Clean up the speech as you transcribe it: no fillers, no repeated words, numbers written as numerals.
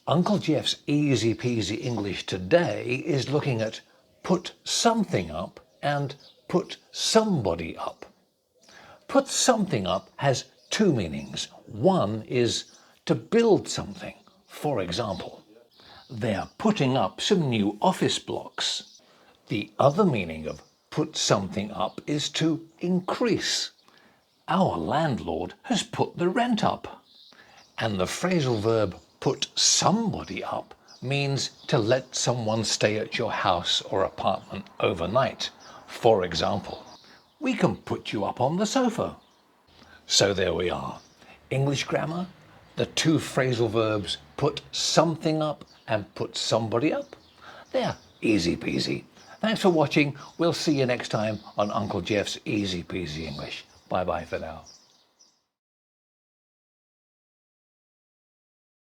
Uncle Geoff's Easy-Peasy English today is looking at put something up and put somebody up. Put something up has two meanings. One is to build something. For example, they're putting up some new office blocks. The other meaning of put something up is to increase. Our landlord has put the rent up. And the phrasal verb put somebody up means to let someone stay at your house or apartment overnight. For example, we can put you up on the sofa. So there we are. English grammar, the two phrasal verbs put something up and put somebody up. They're easy peasy. Thanks for watching. We'll see you next time on Uncle Geoff's Easy Peasy English. Bye bye for now.